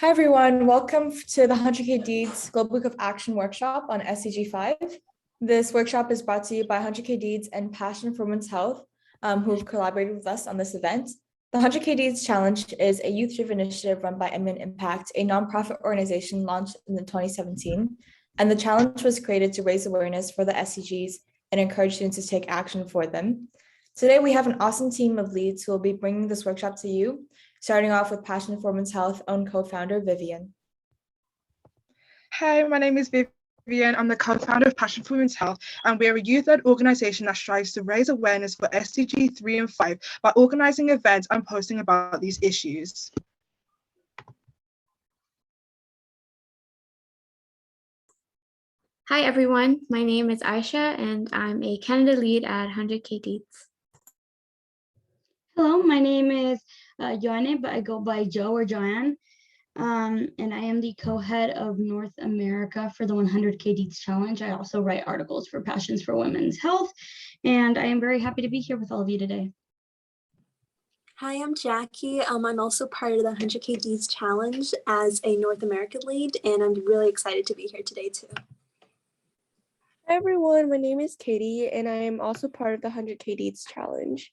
Hi everyone, welcome to the 100K Deeds Global Week of Action workshop on SCG 5. This workshop is brought to you by 100K Deeds and Passion for Women's Health, who have collaborated with us on this event. The 100K Deeds Challenge is a youth-driven initiative run by Eminent Impact, a nonprofit organization launched in 2017. And the challenge was created to raise awareness for the SCGs and encourage students to take action for them. Today, we have an awesome team of leads who will be bringing this workshop to you, starting off with Passion for Women's Health own co-founder, Vivian. Hi, my name is Vivian. I'm the co-founder of Passion for Women's Health, and we're a youth-led organization that strives to raise awareness for SDG 3 and 5 by organizing events and posting about these issues. Hi everyone, my name is Aisha and I'm a Canada lead at 100K Deeds. Hello, my name is Joanne, but I go by Joe or Joanne, and I am the co-head of North America for the 100K Deeds Challenge. I also write articles for Passions for Women's Health, and I am very happy to be here with all of you today. Hi, I'm Jackie. I'm also part of the 100K Deeds Challenge as a North American lead, and I'm really excited to be here today too. Hi everyone, my name is Katie and I am also part of the 100K Deeds Challenge.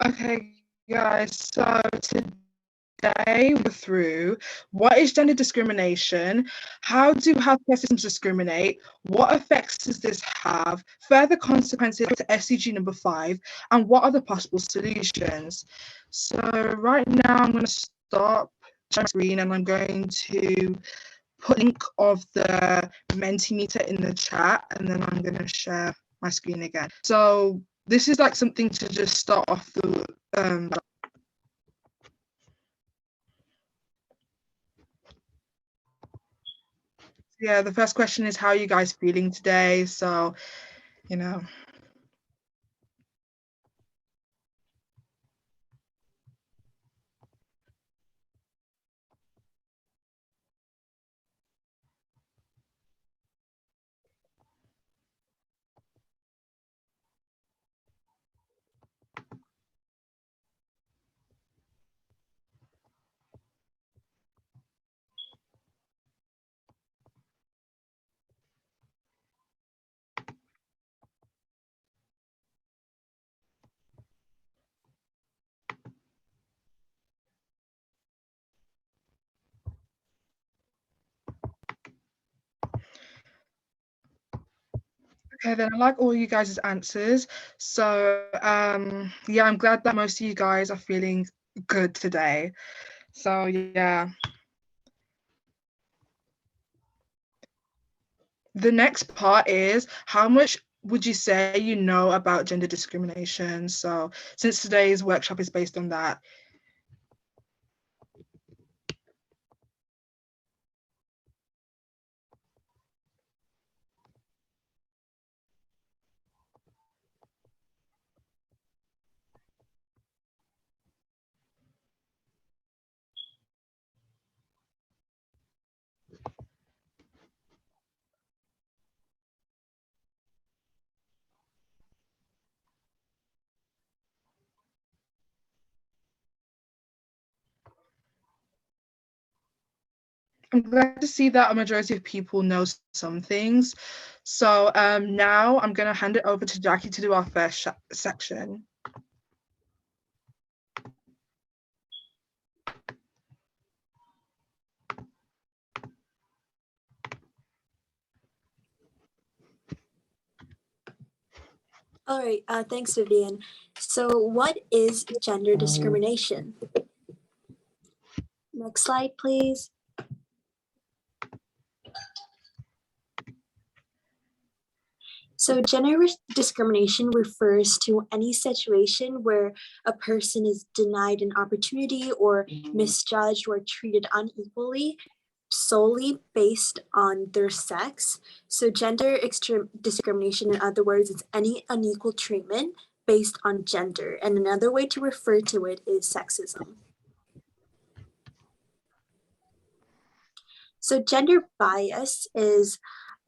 Okay, guys, so today we're through what is gender discrimination, how do healthcare systems discriminate, what effects does this have, further consequences to SDG number 5, and what are the possible solutions. So right now I'm going to stop sharing my screen and I'm going to put a link of the Mentimeter in the chat, and then I'm going to share my screen again. So this is like something to just start off the yeah, the first question is, how are you guys feeling today? So, you know. Okay, then I like all you guys' answers. So yeah, I'm glad that most of you guys are feeling good today. So yeah. The next part is, how much would you say you know about gender discrimination? So since today's workshop is based on that. I'm glad to see that a majority of people know some things. So now I'm going to hand it over to Jackie to do our first section. All right, thanks, Vivian. So what is gender discrimination? Next slide, please. So gender discrimination refers to any situation where a person is denied an opportunity or misjudged or treated unequally solely based on their sex. So gender discrimination, in other words, is any unequal treatment based on gender. And another way to refer to it is sexism. So gender bias is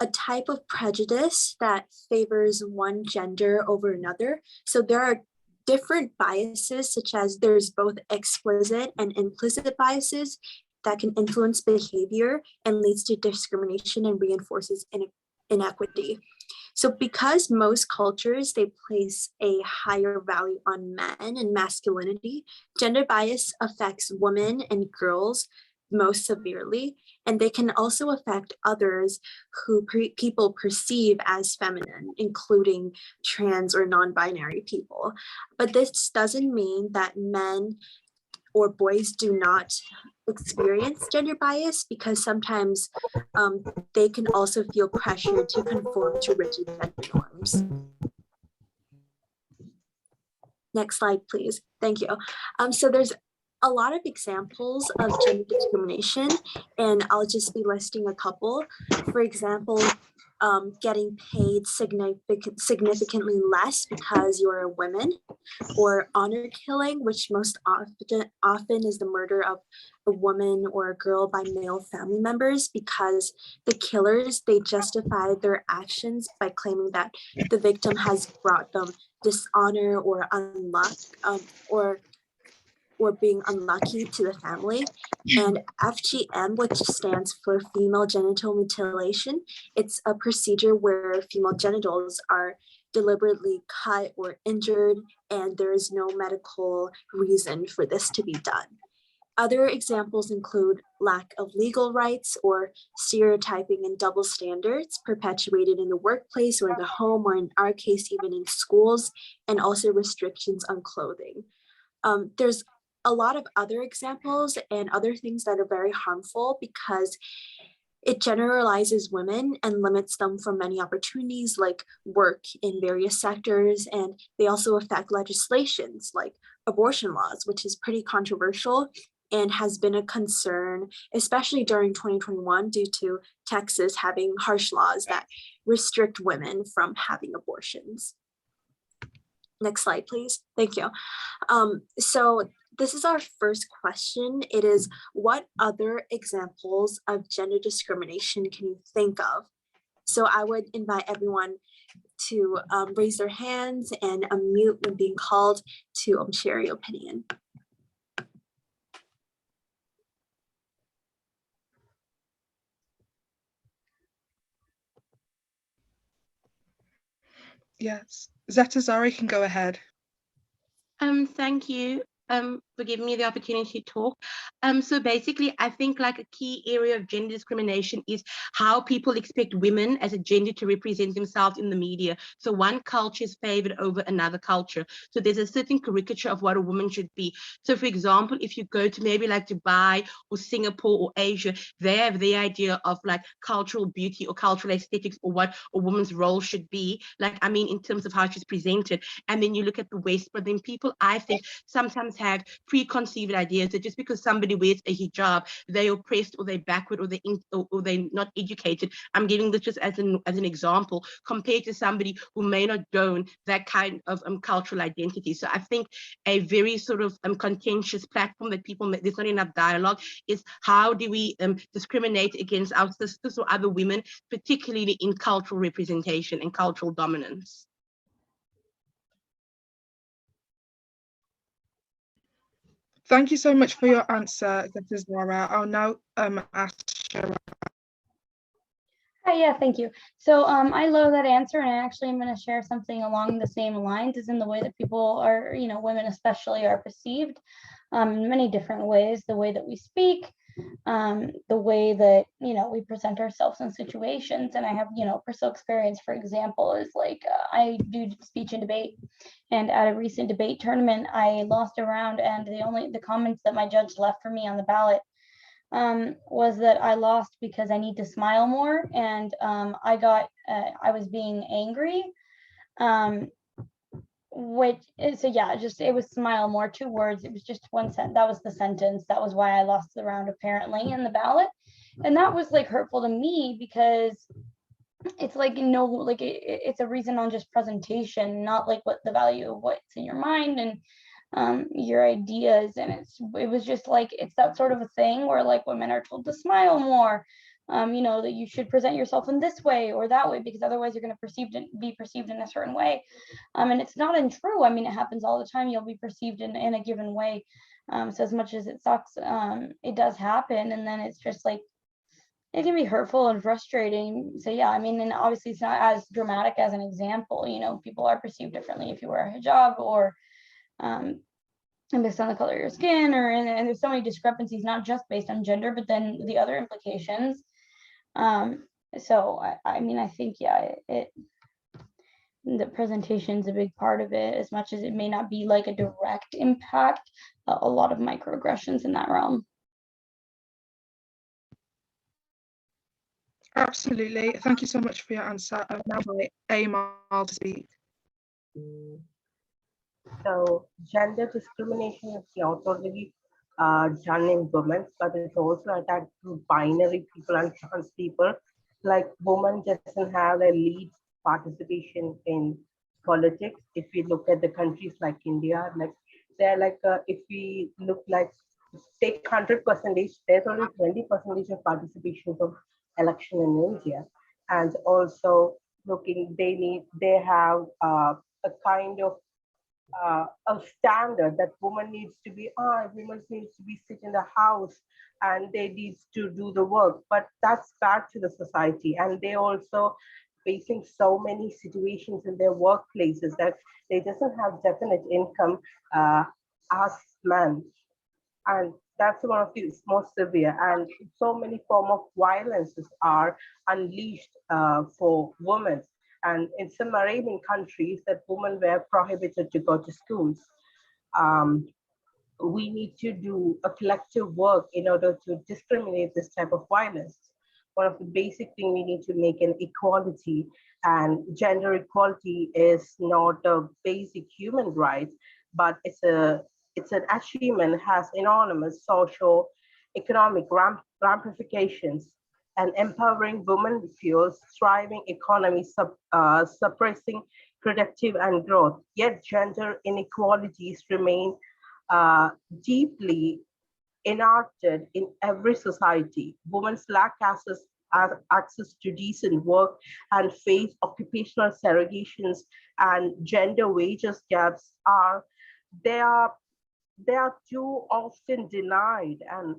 a type of prejudice that favors one gender over another. So there are different biases, such as there's both explicit and implicit biases that can influence behavior and leads to discrimination and reinforces inequity. So because most cultures, they place a higher value on men and masculinity, gender bias affects women and girls most severely, and they can also affect others who people perceive as feminine, including trans or non-binary people. But this doesn't mean that men or boys do not experience gender bias, because sometimes they can also feel pressure to conform to rigid gender norms. Next slide, please. Thank you. So there's a lot of examples of gender discrimination, and I'll just be listing a couple. For example, getting paid significantly less because you're a woman, or honor killing, which most often is the murder of a woman or a girl by male family members, because the killers, they justify their actions by claiming that the victim has brought them dishonor or unluck, or being unlucky to the family. And FGM, which stands for female genital mutilation, it's a procedure where female genitals are deliberately cut or injured, and there is no medical reason for this to be done. Other examples include lack of legal rights or stereotyping and double standards perpetuated in the workplace or in the home, or in our case, even in schools, and also restrictions on clothing. There's a lot of other examples and other things that are very harmful, because it generalizes women and limits them from many opportunities like work in various sectors. And they also affect legislations like abortion laws, which is pretty controversial and has been a concern, especially during 2021, due to Texas having harsh laws that restrict women from having abortions. Next slide, please. Thank you. So this is our first question. It is, what other examples of gender discrimination can you think of? So I would invite everyone to raise their hands and unmute when being called to share your opinion. Yes, Zeta Zari can go ahead. Thank you for giving me the opportunity to talk. So basically, I think like a key area of gender discrimination is how people expect women as a gender to represent themselves in the media. So one culture is favored over another culture. So there's a certain caricature of what a woman should be. So for example, if you go to maybe like Dubai or Singapore or Asia, they have the idea of like cultural beauty or cultural aesthetics, or what a woman's role should be. Like, I mean, in terms of how she's presented. And then you look at the West, but then people, I think, sometimes have preconceived ideas that just because somebody wears a hijab, they're oppressed or they're backward or they're not educated. I'm giving this just as an example, compared to somebody who may not own that kind of cultural identity. So I think a very sort of contentious platform that people, there's not enough dialogue, is how do we discriminate against our sisters or other women, particularly in cultural representation and cultural dominance. Thank you so much for your answer, Zeta Zara. I'll now ask Shara. Hi, yeah, thank you. So I love that answer, and actually I'm going to share something along the same lines, as in the way that people are, women especially, are perceived in many different ways. The way that we speak, the way that, we present ourselves in situations. And I have, personal experience, for example, is like I do speech and debate. And at a recent debate tournament, I lost a round, and the comments that my judge left for me on the ballot was that I lost because I need to smile more. And I was being angry. It was smile more, 2 words. It was just one sentence. That was the sentence. That was why I lost the round, apparently, in the ballot. And that was like hurtful to me, because it's like, it's a reason on just presentation, not like what the value of what's in your mind and your ideas. And it was just like, it's that sort of a thing where like women are told to smile more, that you should present yourself in this way or that way, because otherwise you're going to be perceived in a certain way. And it's not untrue. I mean, it happens all the time. You'll be perceived in a given way. So as much as it sucks, it does happen. And then it's just like, it can be hurtful and frustrating. So yeah, I mean, and obviously it's not as dramatic as an example. People are perceived differently if you wear a hijab or based on the color of your skin, and there's so many discrepancies, not just based on gender, but then the other implications. So I mean, I think, yeah, the presentation is a big part of it, as much as it may not be like a direct impact, a lot of microaggressions in that realm. Absolutely. Thank you so much for your answer. Now by Amal to speak. So gender discrimination is not only done in women, but it's also attacked to binary people and trans people. Like women doesn't have a lead participation in politics. If we look at the countries like India, like they're like if we look like take 100%, there's only 20% of participation of election in India. And also looking, they have a kind of a standard that woman needs to be women needs to be sit in the house and they needs to do the work, but that's bad to the society. And they also facing so many situations in their workplaces that they doesn't have definite income as men, and that's one of the most severe. And so many form of violences are unleashed for women. And in some Arabian countries, that women were prohibited to go to schools. Um, we need to do a collective work in order to discriminate this type of violence. One of the basic things we need to make an equality, and gender equality is not a basic human right, but it's an achievement, has enormous social, economic ramifications, and empowering women fuels thriving economy, suppressing productive and growth. Yet gender inequalities remain deeply enacted in every society. Women lack access to decent work and face occupational segregations, and gender wages gaps they are they are too often denied, and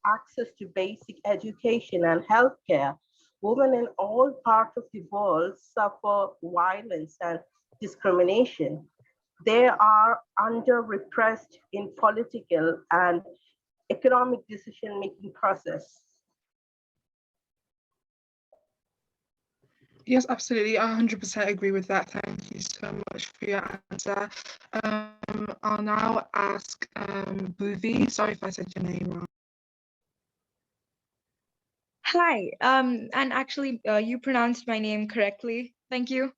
access to basic education and healthcare. Women in all parts of the world suffer violence and discrimination. They are under repressed in political and economic decision-making process. Yes, absolutely. I 100% agree with that. Thank you so much for your answer. I'll now ask Bhuvi. Sorry if I said your name wrong. Hi, and actually, you pronounced my name correctly. Thank you.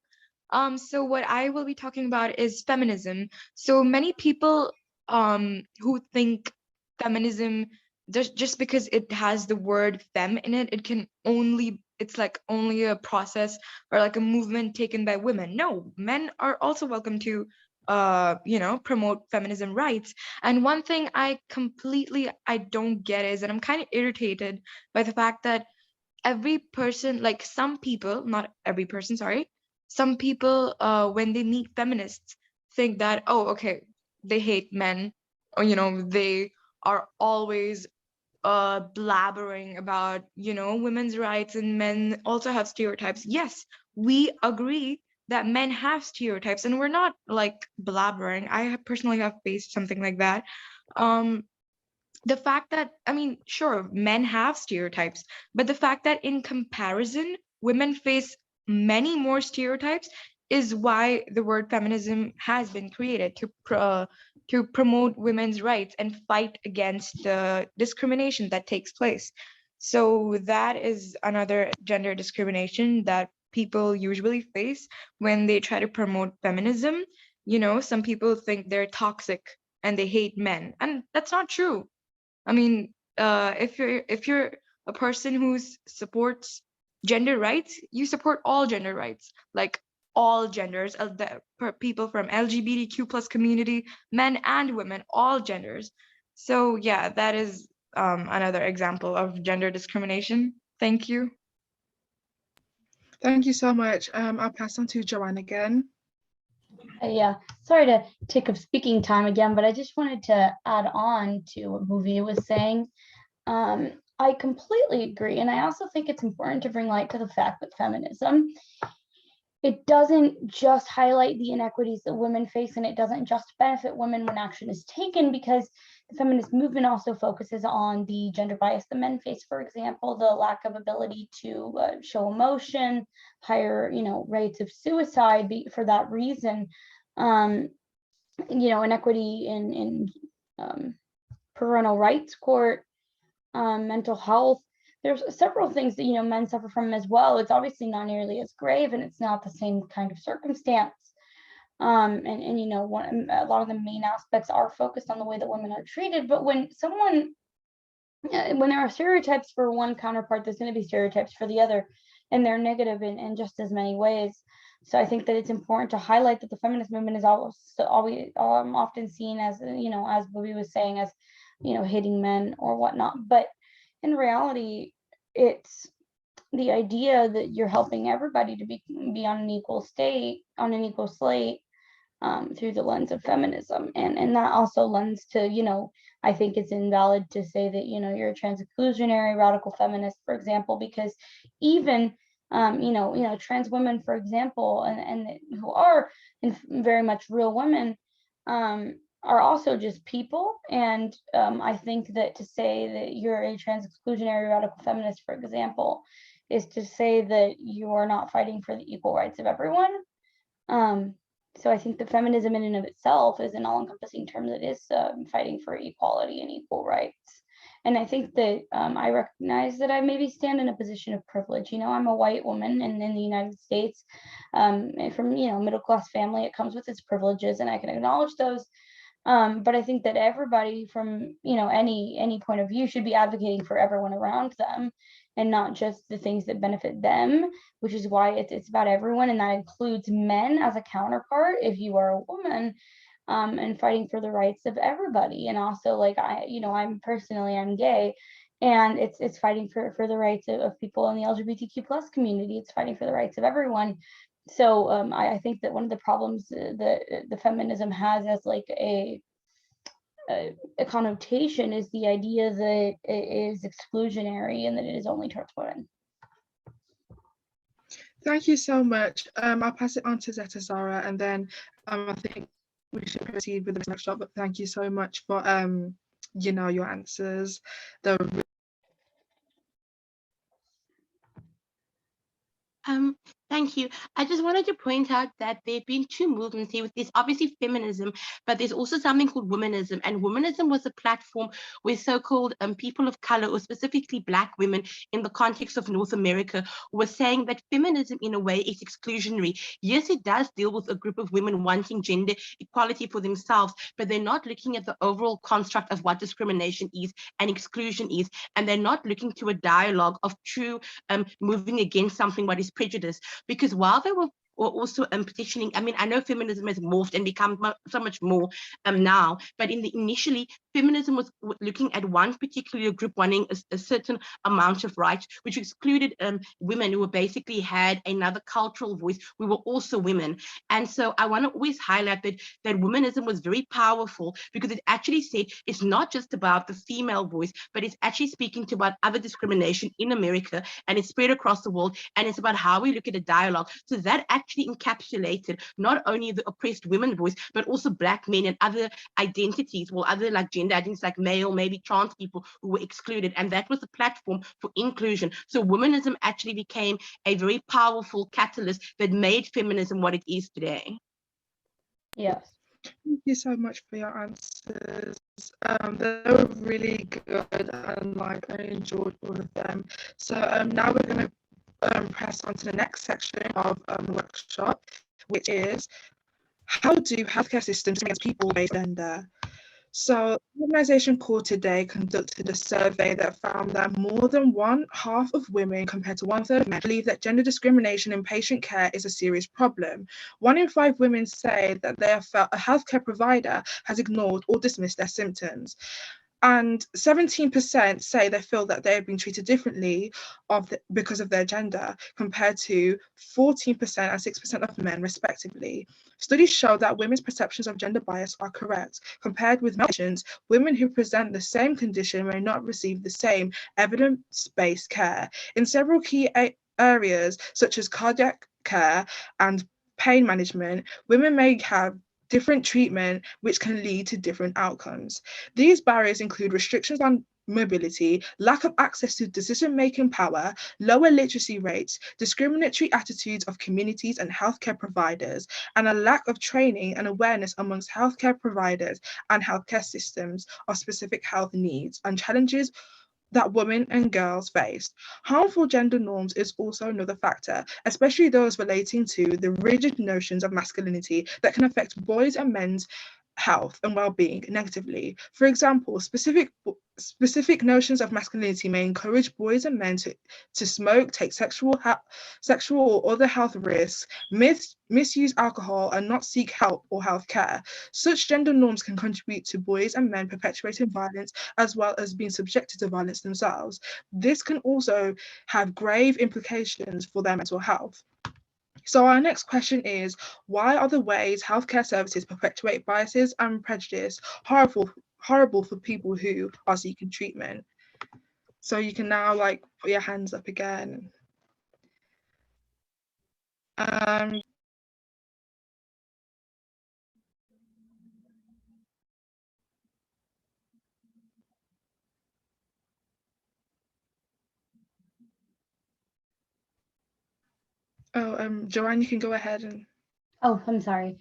So what I will be talking about is feminism. So many people who think feminism just because it has the word fem in it, it's like only a process or like a movement taken by women. No, men are also welcome to promote feminism rights. And one thing I don't get is, and I'm kind of irritated by the fact that every person, like some people, not every person, sorry, some people when they meet feminists think that, oh, okay, they hate men, or they are always blabbering about women's rights, and men also have stereotypes. Yes, we agree that men have stereotypes, and we're not like blabbering. Personally have faced something like that. The fact that, I mean, sure, men have stereotypes, but the fact that in comparison, women face many more stereotypes is why the word feminism has been created, to promote women's rights and fight against the discrimination that takes place. So that is another gender discrimination that people usually face when they try to promote feminism. Some people think they're toxic and they hate men, and that's not true. I mean, if you're a person who supports gender rights, you support all gender rights, like all genders, people from LGBTQ plus community, men and women, all genders. So yeah, that is another example of gender discrimination. Thank you. Thank you so much. I'll pass on to Joanne again. Yeah, sorry to take up speaking time again, but I just wanted to add on to what Bouvier was saying. I completely agree. And I also think it's important to bring light to the fact that feminism, it doesn't just highlight the inequities that women face, and it doesn't just benefit women when action is taken, because the feminist movement also focuses on the gender bias that men face. For example, the lack of ability to show emotion, higher, rates of suicide for that reason. Inequity in parental rights court, mental health. There's several things that men suffer from as well. It's obviously not nearly as grave, and it's not the same kind of circumstance. A lot of the main aspects are focused on the way that women are treated. But when there are stereotypes for one counterpart, there's going to be stereotypes for the other, and they're negative in just as many ways. So I think that it's important to highlight that the feminist movement is always often seen as, as Bobby was saying, as, hating men or whatnot. But in reality, it's the idea that you're helping everybody to be on an equal slate through the lens of feminism. And that also lends to, I think it's invalid to say that, you're a trans exclusionary radical feminist, for example, because even trans women, for example, and who are very much real women, are also just people. And I think that to say that you're a trans exclusionary radical feminist, for example, is to say that you are not fighting for the equal rights of everyone. So I think that feminism in and of itself is an all-encompassing term that is fighting for equality and equal rights. And I think that I recognize that I maybe stand in a position of privilege. I'm a white woman, and in the United States, from middle-class family, it comes with its privileges, and I can acknowledge those. But I think that everybody from any point of view should be advocating for everyone around them, and not just the things that benefit them, which is why it's about everyone, and that includes men as a counterpart if you are a woman, and fighting for the rights of everybody. And also, like, I'm gay, and it's fighting for the rights of people in the LGBTQ plus community. It's fighting for the rights of everyone. So I think that one of the problems that the feminism has as like a connotation is the idea that it is exclusionary and that it is only towards women. Thank you so much. I'll pass it on to Zeta Zara, and then I think we should proceed with the next workshop. But thank you so much for your answers. Thank you. I just wanted to point out that there have been two movements here. There's obviously feminism, but there's also something called womanism. And womanism was a platform where so-called people of color, or specifically Black women in the context of North America, were saying that feminism in a way is exclusionary. Yes, it does deal with a group of women wanting gender equality for themselves, but they're not looking at the overall construct of what discrimination is and exclusion is. And they're not looking to a dialogue of true moving against something what is prejudice. Because while they were also petitioning, I know feminism has morphed and become so much more now, but initially feminism was looking at one particular group wanting a certain amount of rights, which excluded women who basically had another cultural voice. We were also women. And so I want to always highlight that womanism was very powerful, because it actually said it's not just about the female voice, but it's actually speaking to about other discrimination in America, and it's spread across the world, and it's about how we look at a dialogue. So that actually encapsulated not only the oppressed women voice, but also Black men and other identities, or other like gender identities, like male, maybe trans people who were excluded. And that was a platform for inclusion. So womanism actually became a very powerful catalyst that made feminism what it is today. Yes. Thank you so much for your answers. They were really good, and I enjoyed all of them. So now we're going to press on to the next section of the workshop, which is how do healthcare systems discriminate against people based on gender? So the organisation Core Today conducted a survey that found that more than one half of women, compared to 1/3 of men, believe that gender discrimination in patient care is a serious problem. 1 in 5 women say that they have felt a healthcare provider has ignored or dismissed their symptoms. And 17% say they feel that they have been treated differently because of their gender, compared to 14% and 6% of men, respectively. Studies show that women's perceptions of gender bias are correct. Compared with male patients, women who present the same condition may not receive the same evidence-based care. In several key areas, such as cardiac care and pain management, women may have different treatment, which can lead to different outcomes. These barriers include restrictions on mobility, lack of access to decision-making power, lower literacy rates, discriminatory attitudes of communities and healthcare providers, and a lack of training and awareness amongst healthcare providers and healthcare systems of specific health needs and challenges that women and girls face. Harmful gender norms is also another factor, especially those relating to the rigid notions of masculinity that can affect boys and men's health and well-being negatively. For example, specific notions of masculinity may encourage boys and men to smoke, take sexual or other health risks, misuse alcohol, and not seek help or health care. Such gender norms can contribute to boys and men perpetuating violence as well as being subjected to violence themselves. This can also have grave implications for their mental health. So our next question is, why are the ways healthcare services perpetuate biases and prejudice horrible for people who are seeking treatment? So you can now put your hands up again. Joanne, you can go ahead and. Oh, I'm sorry.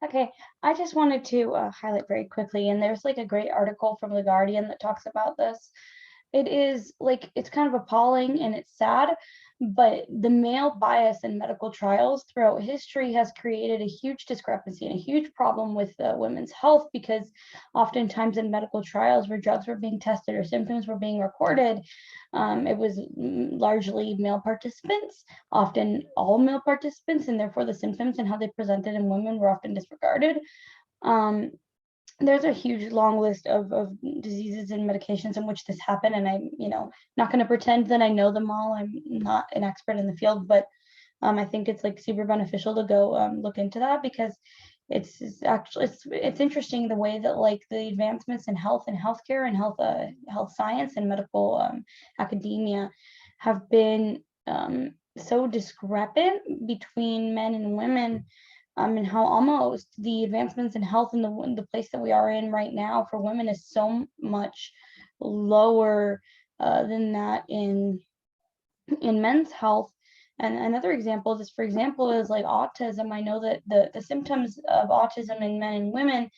Okay, I just wanted to highlight very quickly, and there's like a great article from The Guardian that talks about this. It is like, it's kind of appalling and it's sad, but the male bias in medical trials throughout history has created a huge discrepancy and a huge problem with women's health, because oftentimes in medical trials where drugs were being tested or symptoms were being recorded, it was largely male participants, often all male participants, and therefore the symptoms and how they presented in women were often disregarded. There's a huge long list of diseases and medications in which this happened, and I'm not going to pretend that I know them all. I'm not an expert in the field, but I think it's like super beneficial to go look into that, because it's actually it's interesting the way that like the advancements in health and healthcare and health science and medical academia have been so discrepant between men and women, and how almost the advancements in health in the place that we are in right now for women is so much lower than that in men's health. And another example, just for example, is like autism. I know that the symptoms of autism in men and women,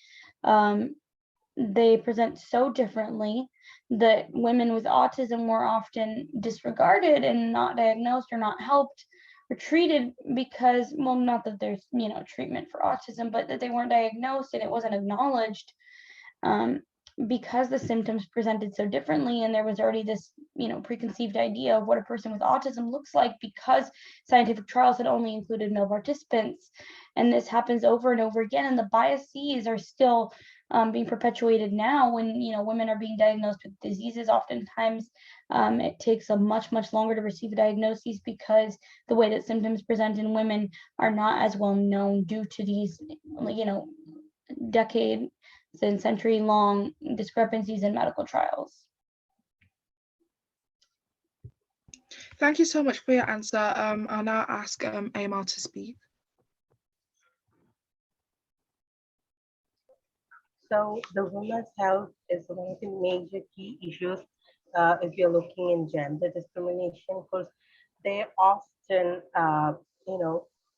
they present so differently, that women with autism were often disregarded and not diagnosed or not helped or treated because, well, not that there's treatment for autism, but that they weren't diagnosed and it wasn't acknowledged, because the symptoms presented so differently, and there was already this preconceived idea of what a person with autism looks like, because scientific trials had only included male participants. And this happens over and over again, and the biases are still being perpetuated now when women are being diagnosed with diseases. Oftentimes it takes a much longer to receive a diagnosis, because the way that symptoms present in women are not as well known due to these decade and century-long discrepancies in medical trials. Thank you so much for your answer. I'll now ask Amal to speak. So the women's health is one of the major key issues if you're looking in gender discrimination, because they often,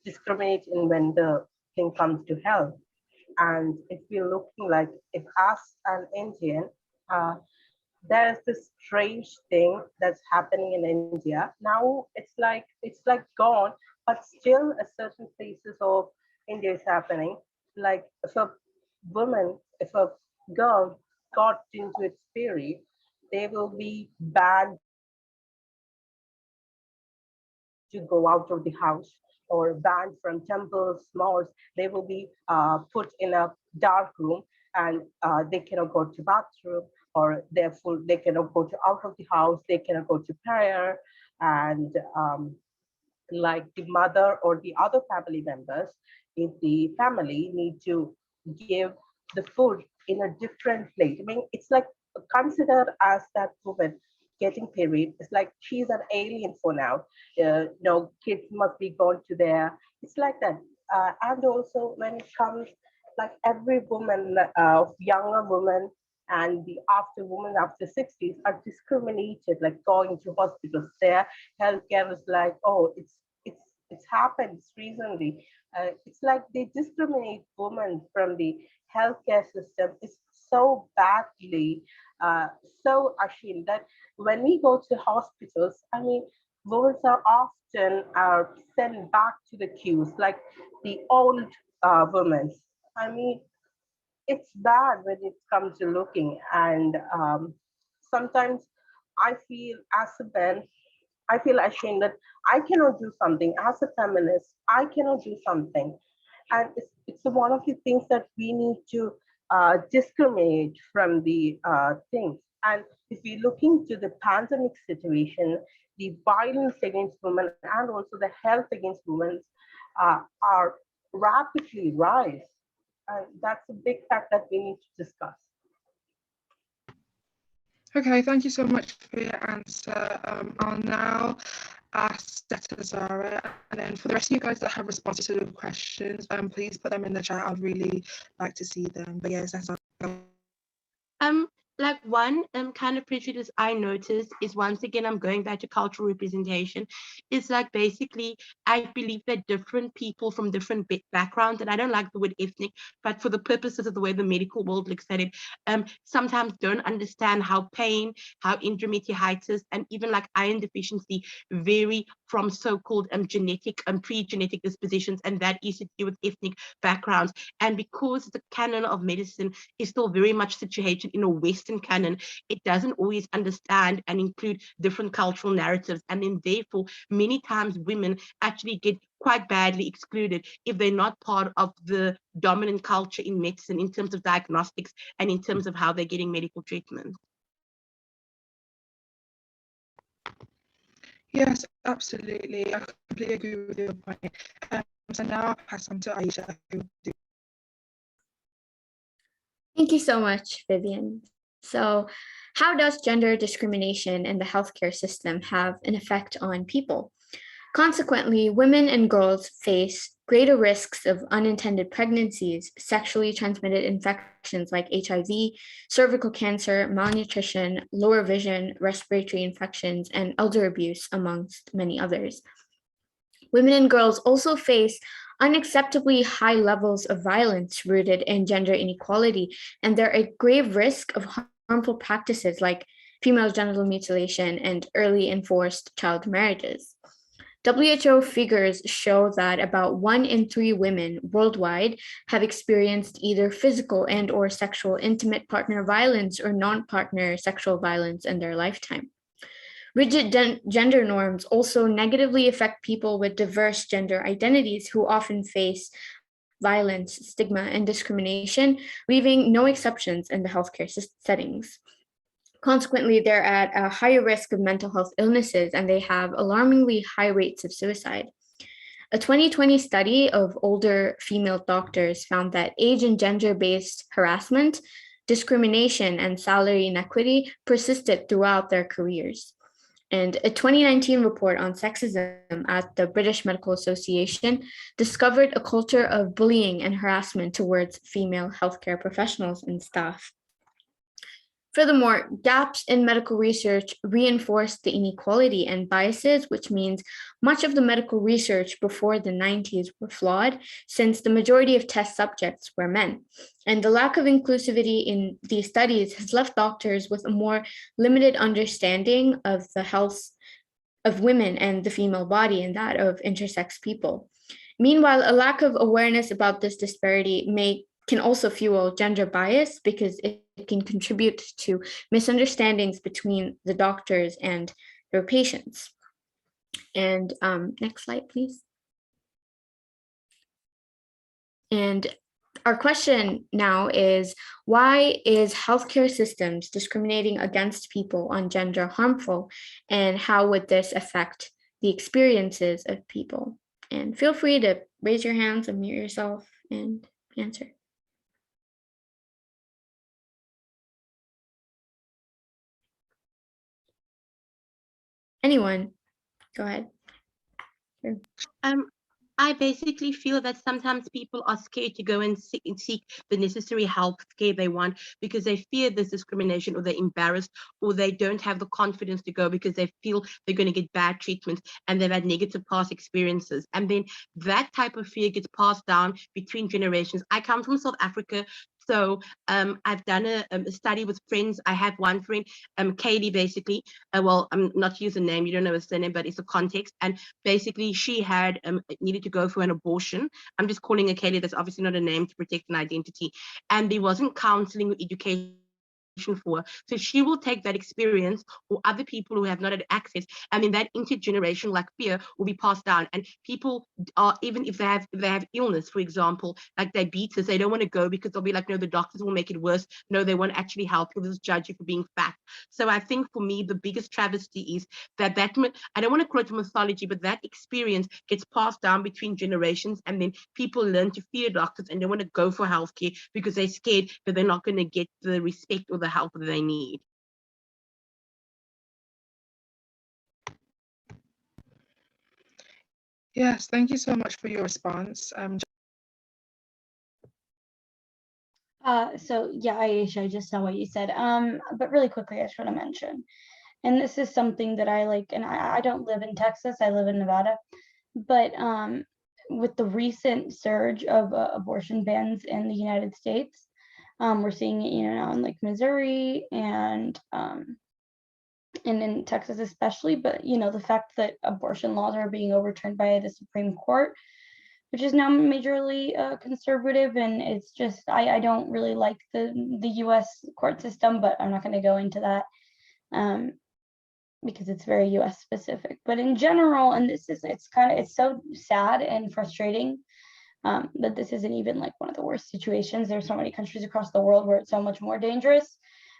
discriminate in when the thing comes to health. And if we're looking like, if us an Indian, there's this strange thing that's happening in India. Now it's like gone, but still a certain places of India is happening. Like if a girl got into its period, they will be banned to go out of the house or banned from temples, malls. They will be put in a dark room, and they cannot go to bathroom, or they're full, they cannot go to out of the house, they cannot go to prayer, and like the mother or the other family members in the family need to give the food in a different plate. I mean, it's like considered as that woman getting period. It's like she's an alien for now. No, kids must be gone to there. It's like that. And also when it comes, like every woman, younger woman and the after women after 60s are discriminated, like going to hospitals. Their healthcare is like, oh, it's happened recently. It's like they discriminate women from the healthcare system. It's so badly, uh, so ashamed that when we go to hospitals, I mean, women are often sent back to the queues, like the old women. I mean, it's bad when it comes to looking, and sometimes I feel as a man, I feel ashamed that I cannot do something as a feminist. I cannot do something, and it's one of the things that we need to discriminate from the things. And if we look into the pandemic situation, the violence against women and also the health against women are rapidly rise. And that's a big fact that we need to discuss. Okay, thank you so much for your answer. I'll now ask Dr. Zara, and then for the rest of you guys that have responses to the questions, please put them in the chat. I'd really like to see them. But yes, that's all. Like one kind of prejudice I noticed is, once again, I'm going back to cultural representation. It's like basically I believe that different people from different backgrounds, and I don't like the word ethnic, but for the purposes of the way the medical world looks at it, sometimes don't understand how pain, how endometriosis, and even like iron deficiency vary from so-called genetic and pre-genetic dispositions, and that is to do with ethnic backgrounds. And because the canon of medicine is still very much situated in a Western canon, it doesn't always understand and include different cultural narratives, and then therefore many times women actually get quite badly excluded if they're not part of the dominant culture in medicine in terms of diagnostics and in terms of how they're getting medical treatment. Yes, absolutely. I completely agree with your point. So now I'll pass on to Aisha. Thank you so much, Vivian. So, how does gender discrimination in the healthcare system have an effect on people? Consequently, women and girls face greater risks of unintended pregnancies, sexually transmitted infections like HIV, cervical cancer, malnutrition, lower vision, respiratory infections, and elder abuse, amongst many others. Women and girls also face unacceptably high levels of violence rooted in gender inequality, and they're at grave risk of harmful practices like female genital mutilation and early enforced child marriages. WHO figures show that about 1 in 3 women worldwide have experienced either physical and or sexual intimate partner violence or non-partner sexual violence in their lifetime. Rigid gender norms also negatively affect people with diverse gender identities who often face violence, stigma, and discrimination, leaving no exceptions in the healthcare settings. Consequently, they're at a higher risk of mental health illnesses, and they have alarmingly high rates of suicide. A 2020 study of older female doctors found that age and gender-based harassment, discrimination, and salary inequity persisted throughout their careers. And a 2019 report on sexism at the British Medical Association discovered a culture of bullying and harassment towards female healthcare professionals and staff. Furthermore, gaps in medical research reinforced the inequality and biases, which means much of the medical research before the 90s were flawed, since the majority of test subjects were men. And the lack of inclusivity in these studies has left doctors with a more limited understanding of the health of women and the female body and that of intersex people. Meanwhile, a lack of awareness about this disparity can also fuel gender bias because it can contribute to misunderstandings between the doctors and their patients. And next slide, please. And Our question now is, why is healthcare systems discriminating against people on gender harmful, and how would this affect the experiences of people? And feel free to raise your hands, unmute yourself, and answer. Anyone? Go ahead. I basically feel that sometimes people are scared to go and seek the necessary health care they want because they fear this discrimination, or they're embarrassed, or they don't have the confidence to go because they feel they're going to get bad treatment and they've had negative past experiences. And then that type of fear gets passed down between generations. I come from South Africa. So I've done a study with friends. I have one friend, Katie, basically. Well, I'm not using the name. You don't know her surname, but it's a context. And basically, she had needed to go for an abortion. I'm just calling her Katie. That's obviously not a name to protect an identity. And there wasn't counseling or education for her. So she will take that experience, or other people who have not had access, and then that intergenerational like fear will be passed down. And people are, even if they have illness, for example, like diabetes, they don't want to go because they'll be like, no, the doctors will make it worse. No, they won't actually help you. They'll just judge you for being fat. So I think for me, the biggest travesty is that I don't want to call it mythology, but that experience gets passed down between generations, and then people learn to fear doctors and don't want to go for healthcare because they're scared that they're not going to get the respect or the help that they need. Yes, thank you so much for your response. So yeah, Aisha, I just saw what you said. But really quickly, I just want to mention, and this is something that I like, and I don't live in Texas, I live in Nevada, but with the recent surge of abortion bans in the United States, we're seeing it, now in like Missouri and in Texas especially, but the fact that abortion laws are being overturned by the Supreme Court, which is now majorly conservative, and it's just I don't really like the U.S. court system, but I'm not going to go into that because it's very U.S. specific. But in general, and it's so sad and frustrating that this isn't even like one of the worst situations. There's so many countries across the world where it's so much more dangerous.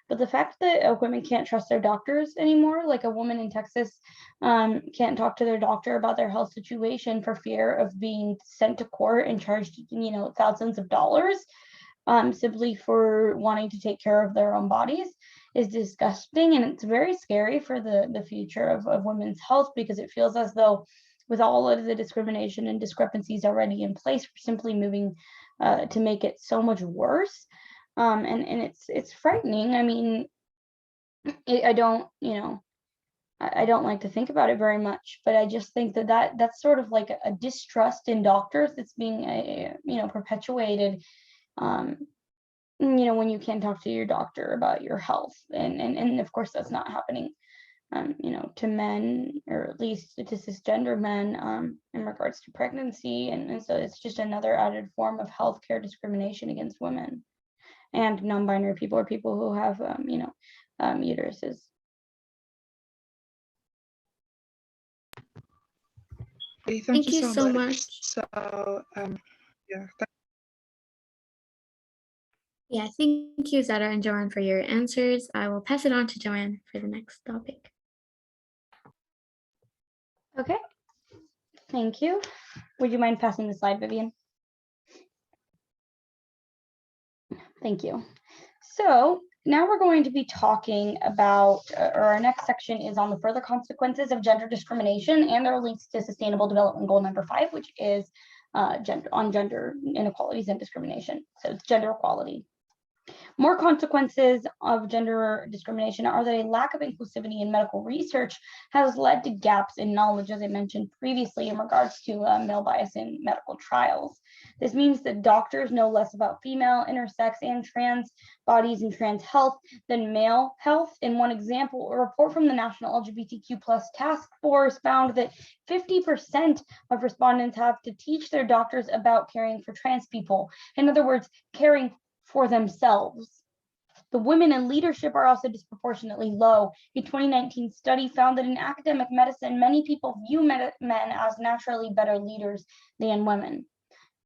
But the fact that women can't trust their doctors anymore, like a woman in Texas can't talk to their doctor about their health situation for fear of being sent to court and charged, thousands of dollars simply for wanting to take care of their own bodies, is disgusting. And it's very scary for the future of women's health, because it feels as though with all of the discrimination and discrepancies already in place, we're simply moving to make it so much worse. And it's frightening. I mean, I don't like to think about it very much, but I just think that's sort of like a distrust in doctors that's being perpetuated. When you can't talk to your doctor about your health, and of course that's not happening to men, or at least to cisgender men, in regards to pregnancy, and so it's just another added form of healthcare discrimination against women and non-binary people, or people who have uteruses. Thank you so much. So yeah. Yeah, thank you, Zara and Joanne, for your answers. I will pass it on to Joanne for the next topic. Okay, thank you. Would you mind passing the slide, Vivian? Thank you. So now we're going to be talking about, or our next section is on the further consequences of gender discrimination and their links to Sustainable Development Goal number 5, which is gender inequalities and discrimination. So it's gender equality. More consequences of gender discrimination are that a lack of inclusivity in medical research has led to gaps in knowledge, as I mentioned previously, in regards to male bias in medical trials. This means that doctors know less about female, intersex, and trans bodies and trans health than male health. In one example, a report from the National LGBTQ+ Task Force found that 50% of respondents have to teach their doctors about caring for trans people. In other words, caring for themselves. The women in leadership are also disproportionately low. A 2019 study found that in academic medicine, many people view men as naturally better leaders than women.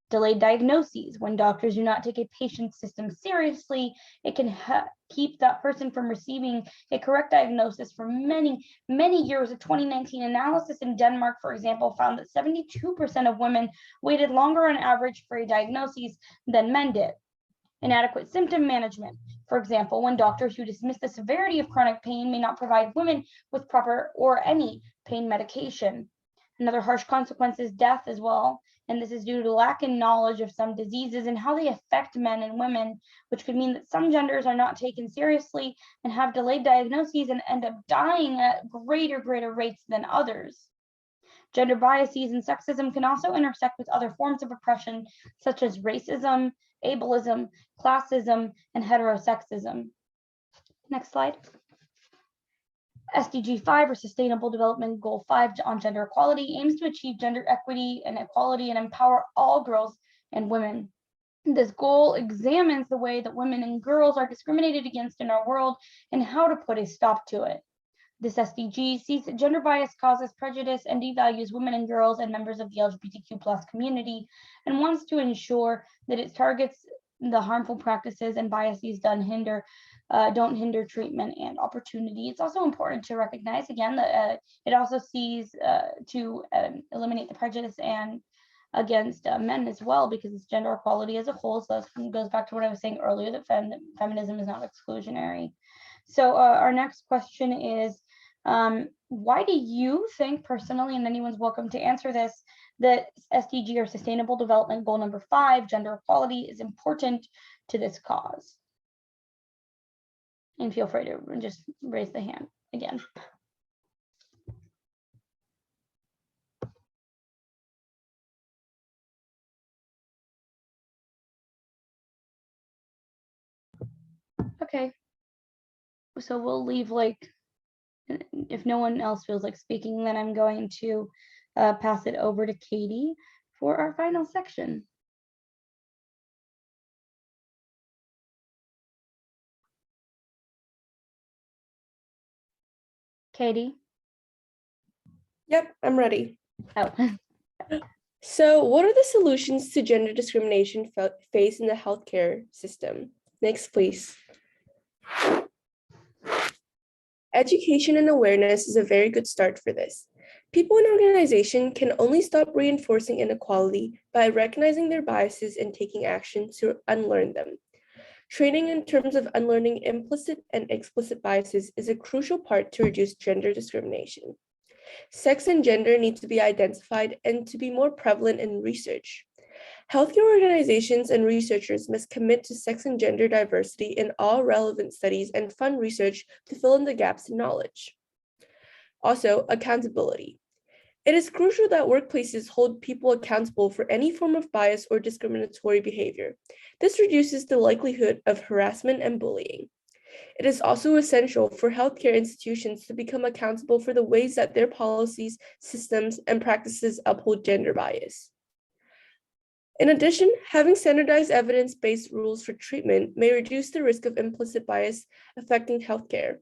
Delayed diagnoses. When doctors do not take a patient's symptom seriously, it can keep that person from receiving a correct diagnosis for many, many years. A 2019 analysis in Denmark, for example, found that 72% of women waited longer on average for a diagnosis than men did. Inadequate symptom management. For example, when doctors who dismiss the severity of chronic pain may not provide women with proper or any pain medication. Another harsh consequence is death as well. And this is due to lack in knowledge of some diseases and how they affect men and women, which could mean that some genders are not taken seriously and have delayed diagnoses and end up dying at greater rates than others. Gender biases and sexism can also intersect with other forms of oppression, such as racism, ableism, classism, and heterosexism. Next slide. SDG 5, or Sustainable Development Goal 5 on gender equality, aims to achieve gender equity and equality and empower all girls and women. This goal examines the way that women and girls are discriminated against in our world and how to put a stop to it. This SDG sees that gender bias causes prejudice and devalues women and girls and members of the LGBTQ+ community, and wants to ensure that it targets the harmful practices and biases don't hinder treatment and opportunity. It's also important to recognize again that it also sees to eliminate the prejudice and against men as well, because it's gender equality as a whole. So that goes back to what I was saying earlier, that feminism is not exclusionary. So our next question is, why do you think personally, and anyone's welcome to answer this, that SDG, or Sustainable Development Goal number 5, gender equality, is important to this cause? And feel free to just raise the hand again. Okay, so we'll leave, like, if no one else feels like speaking, then I'm going to pass it over to Katie for our final section. Katie? Yep, I'm ready. Oh. So what are the solutions to gender discrimination faced in the healthcare system? Next, please. Education and awareness is a very good start for this. People in organization can only stop reinforcing inequality by recognizing their biases and taking action to unlearn them. Training in terms of unlearning implicit and explicit biases is a crucial part to reduce gender discrimination. Sex and gender need to be identified and to be more prevalent in research. Healthcare organizations and researchers must commit to sex and gender diversity in all relevant studies and fund research to fill in the gaps in knowledge. Also, accountability. It is crucial that workplaces hold people accountable for any form of bias or discriminatory behavior. This reduces the likelihood of harassment and bullying. It is also essential for healthcare institutions to become accountable for the ways that their policies, systems, and practices uphold gender bias. In addition, having standardized evidence-based rules for treatment may reduce the risk of implicit bias affecting healthcare.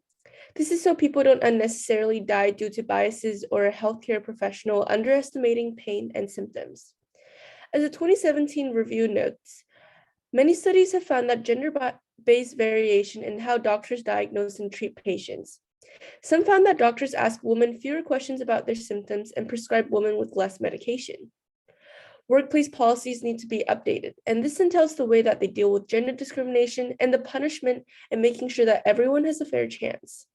This is so people don't unnecessarily die due to biases or a healthcare professional underestimating pain and symptoms. As a 2017 review notes, many studies have found that gender-based variation in how doctors diagnose and treat patients. Some found that doctors ask women fewer questions about their symptoms and prescribe women with less medication. Workplace policies need to be updated, and this entails the way that they deal with gender discrimination and the punishment and making sure that everyone has a fair chance.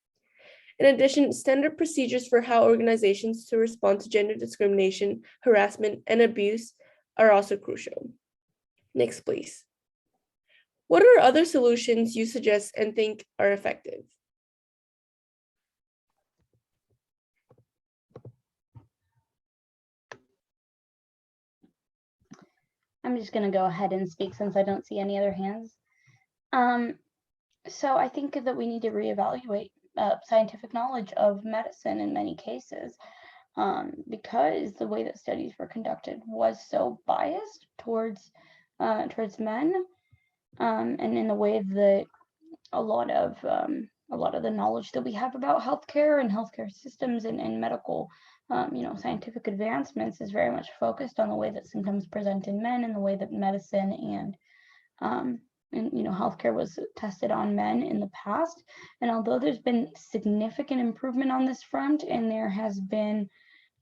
In addition, standard procedures for how organizations to respond to gender discrimination, harassment, and abuse are also crucial. Next, please. What are other solutions you suggest and think are effective? I'm just going to go ahead and speak since I don't see any other hands. So I think that we need to reevaluate scientific knowledge of medicine in many cases, because the way that studies were conducted was so biased towards men, and in the way that a lot of a lot of the knowledge that we have about healthcare and healthcare systems and medical, scientific advancements is very much focused on the way that symptoms present in men and the way that medicine and healthcare was tested on men in the past. And although there's been significant improvement on this front, and there has been,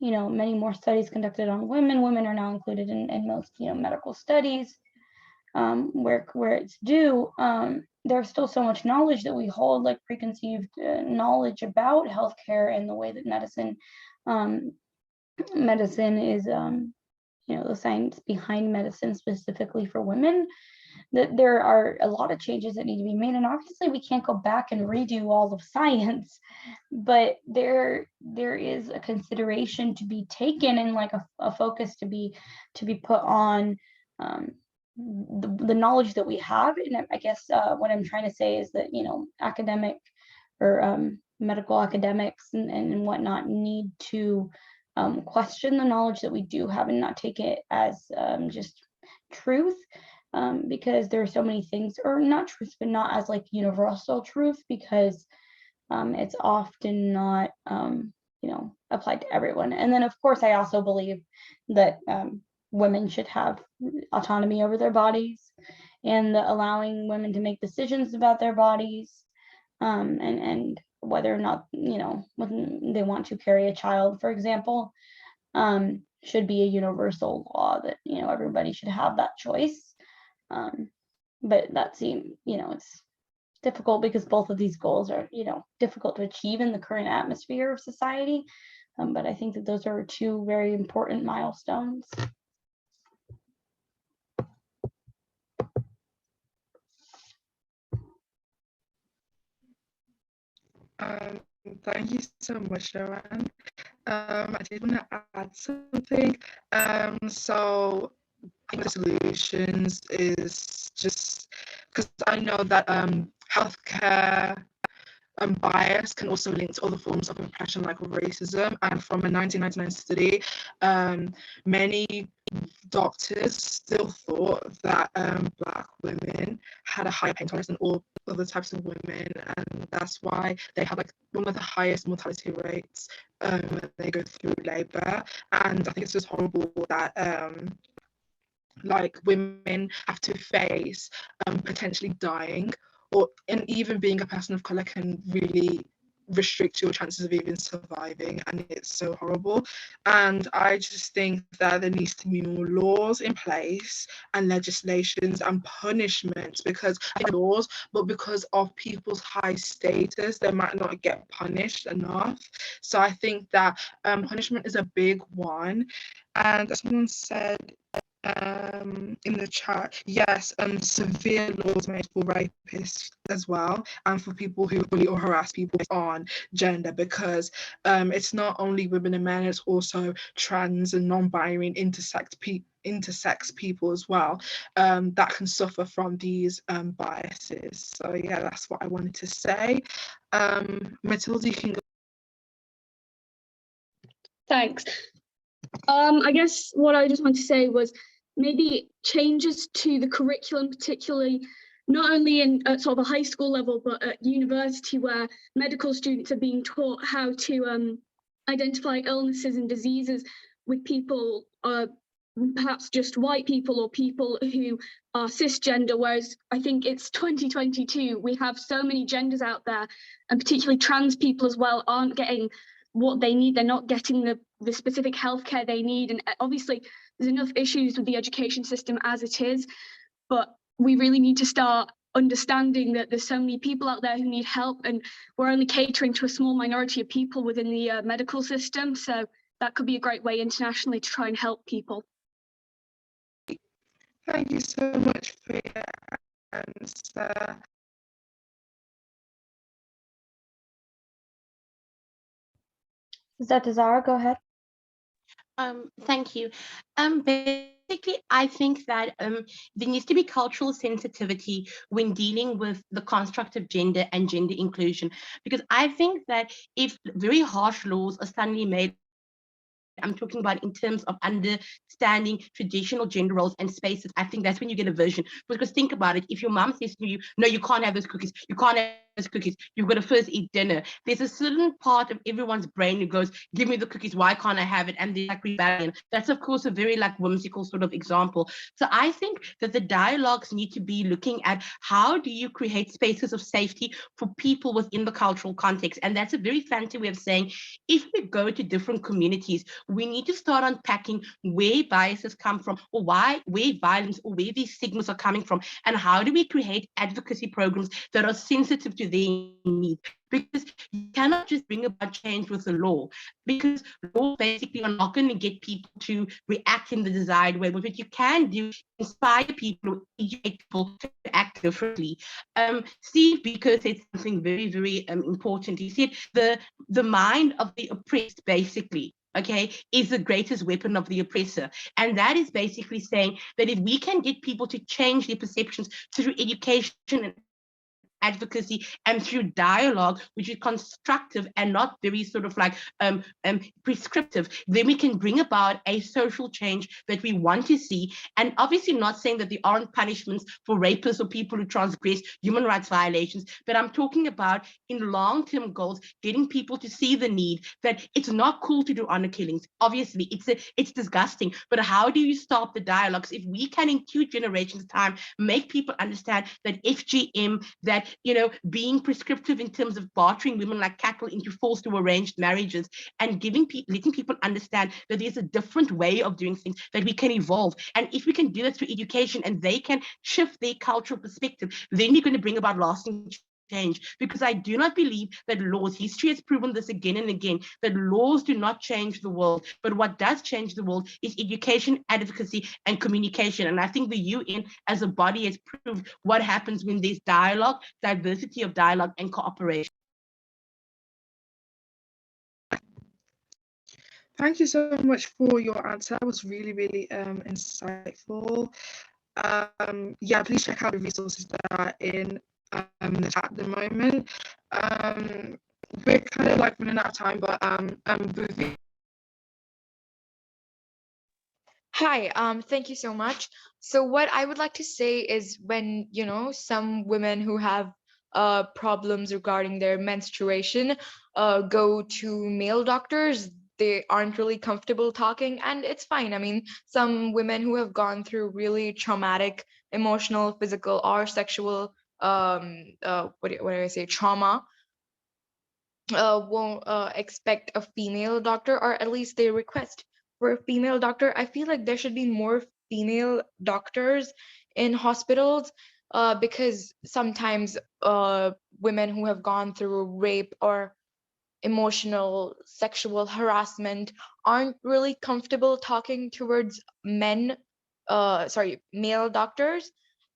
many more studies conducted on women, women are now included in most, medical studies, where it's due. There's still so much knowledge that we hold, like preconceived knowledge about healthcare and the way that medicine is, the science behind medicine specifically for women, that there are a lot of changes that need to be made. And obviously we can't go back and redo all of science, but there is a consideration to be taken and like a focus to be put on the knowledge that we have. And I guess what I'm trying to say is that, academic or medical academics and whatnot need to question the knowledge that we do have and not take it as just truth, because there are so many things, or not truth, but not as like universal truth, because it's often not applied to everyone. And then of course I also believe that women should have autonomy over their bodies, and allowing women to make decisions about their bodies, and whether or not, when they want to carry a child, for example, should be a universal law that, everybody should have that choice. But that seems, it's difficult because both of these goals are, difficult to achieve in the current atmosphere of society. But I think that those are two very important milestones. Thank you so much, Joanne. I did want to add something. So I think the solutions is just because I know that healthcare bias can also link to other forms of oppression like racism. And from a 1999 study, many doctors still thought that Black women had a higher pain tolerance than all other types of women, and that's why they have like one of the highest mortality rates when they go through labor. And I think it's just horrible that like women have to face potentially dying, and even being a person of color can really restrict your chances of even surviving, and it's so horrible. And I just think that there needs to be more laws in place and legislations and punishments, because I think laws, but because of people's high status, they might not get punished enough. So I think that punishment is a big one. And as someone said in the chat, yes, severe laws made for rapists as well, and for people who bully or harass people on gender, because it's not only women and men, it's also trans and non-binary and intersex people as well, that can suffer from these biases. So yeah, that's what I wanted to say. Matilda, you can go. Thanks. I guess what I just want to say was maybe changes to the curriculum, particularly not only in sort of a high school level, but at university, where medical students are being taught how to identify illnesses and diseases with people, perhaps just white people or people who are cisgender, whereas I think it's 2022, we have so many genders out there, and particularly trans people as well aren't getting what they need. They're not getting the specific healthcare they need. And obviously there's enough issues with the education system as it is, but we really need to start understanding that there's so many people out there who need help, and we're only catering to a small minority of people within the medical system. So that could be a great way internationally to try and help people. Thank you so much for your answer. Is that Zara? Go ahead. Thank you. Basically, I think that there needs to be cultural sensitivity when dealing with the construct of gender and gender inclusion, because I think that if very harsh laws are suddenly made I'm talking about in terms of understanding traditional gender roles and spaces. I think that's when you get a version. Because think about it, if your mom says to you, no, you can't have those cookies, you can't have those cookies, you've got to first eat dinner. There's a certain part of everyone's brain who goes, give me the cookies, why can't I have it? And they're like rebellion. That's of course a very like whimsical sort of example. So I think that the dialogues need to be looking at how do you create spaces of safety for people within the cultural context. And that's a very fancy way of saying, if we go to different communities, we need to start unpacking where biases come from, or where violence or where these stigmas are coming from, and how do we create advocacy programs that are sensitive to their needs. Because you cannot just bring about change with the law, because laws basically are not going to get people to react in the desired way. But what you can do is inspire people, or educate people to act differently. Steve Biko said something very, very important. He said the mind of the oppressed, basically, okay, is the greatest weapon of the oppressor. And that is basically saying that if we can get people to change their perceptions through education and advocacy and through dialogue, which is constructive and not very sort of like prescriptive, then we can bring about a social change that we want to see. And obviously not saying that there aren't punishments for rapists or people who transgress human rights violations, but I'm talking about in long-term goals, getting people to see the need that it's not cool to do honor killings. Obviously, it's disgusting, but how do you start the dialogues? If we can in 2 generations time make people understand that FGM, that being prescriptive in terms of bartering women like cattle into forced or arranged marriages, and letting people understand that there's a different way of doing things, that we can evolve. And if we can do that through education and they can shift their cultural perspective, then you're going to bring about lasting change. Because I do not believe that laws, history has proven this again and again, that laws do not change the world. But what does change the world is education, advocacy, and communication. And I think the UN as a body has proved what happens when there's dialogue, diversity of dialogue, and cooperation. Thank you so much for your answer. That was really, really insightful. Yeah, please check out the resources that are in the chat at the moment. We're kind of like running out of time, but Bhuvi. Hi, thank you so much. So what I would like to say is when, some women who have problems regarding their menstruation go to male doctors, they aren't really comfortable talking, and it's fine. I mean, some women who have gone through really traumatic, emotional, physical, or sexual, what do I say, trauma, won't expect a female doctor, or at least they request for a female doctor. I feel like there should be more female doctors in hospitals because sometimes women who have gone through rape or emotional sexual harassment aren't really comfortable talking towards male doctors.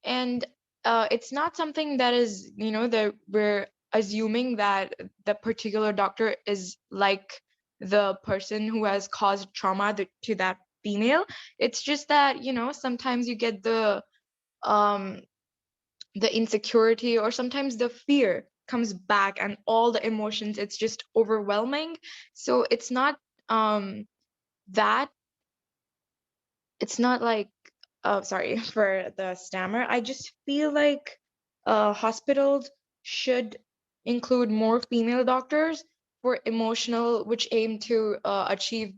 And it's not something that is, that we're assuming that the particular doctor is like the person who has caused trauma to that female. It's just that, sometimes you get um the insecurity, or sometimes the fear comes back, and all the emotions, it's just overwhelming. So it's not that it's not like sorry for the stammer. I just feel like hospitals should include more female doctors for emotional, which aim to achieve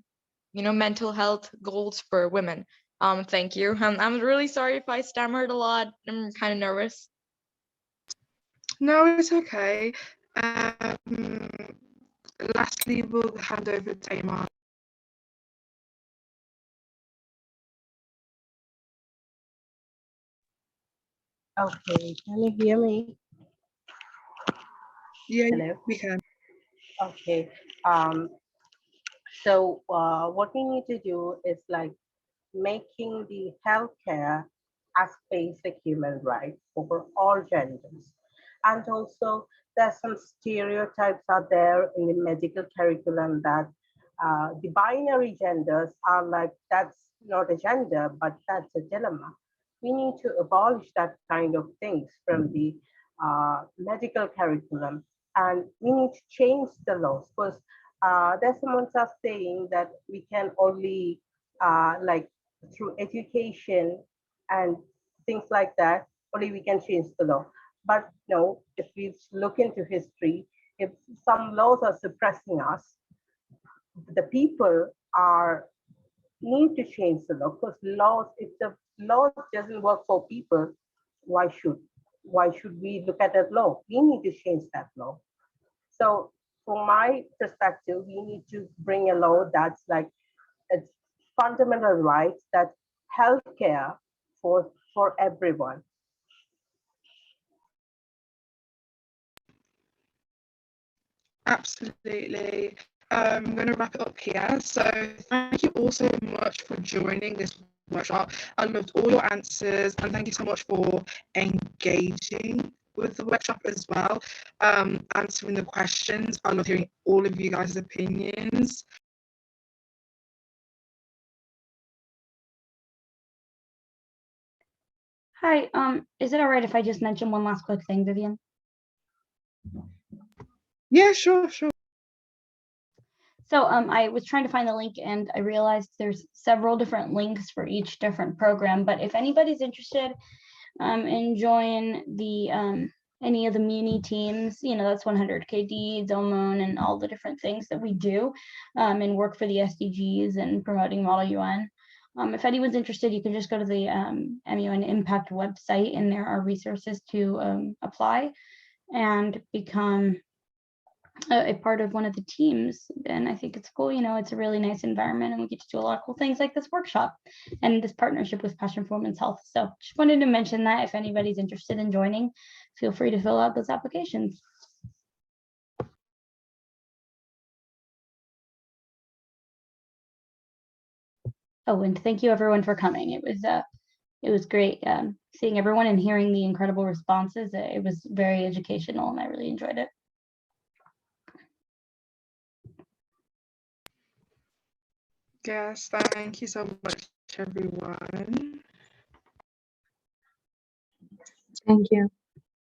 mental health goals for women. Thank you. I'm really sorry if I stammered a lot. I'm kind of nervous. No, it's okay. Lastly, we'll hand over to Iman. Okay, can you hear me? Yeah, Hello. we can. Okay. Um, so what we need to do is like making the healthcare as basic human right for all genders. And also there's some stereotypes out there in the medical curriculum that the binary genders are like, that's not a gender, but that's a dilemma. We need to abolish that kind of things from the medical curriculum, and we need to change the laws. Because there's someone just saying that we can only like through education and things like that, only we can change the law. But no, if we look into history, if some laws are suppressing us, the people are need to change the law, because laws, if the law doesn't work for people, why should we look at that law? We need to change that law. So from my perspective, we need to bring a law that's like it's fundamental rights, that healthcare for everyone. Absolutely. I'm going to wrap it up here. So thank you all so much for joining this workshop. I loved all your answers, and thank you so much for engaging with the workshop as well, answering the questions. I love hearing all of you guys' opinions. Hi, is it all right if I just mention one last quick thing, Vivian? Yeah, sure. So I was trying to find the link and I realized there's several different links for each different program, but if anybody's interested in joining the any of the muni teams, that's 100KD, Zomon, and all the different things that we do and work for the SDGs and promoting Model UN. If anyone's interested, you can just go to the MUN Impact website, and there are resources to apply and become a part of one of the teams. And I think it's cool, it's a really nice environment, and we get to do a lot of cool things like this workshop and this partnership with Passion for Women's Health. So just wanted to mention that if anybody's interested in joining, feel free to fill out those applications. Oh, and thank you everyone for coming. It was great seeing everyone and hearing the incredible responses. It was very educational and I really enjoyed it. Yes, thank you so much, everyone. Thank you.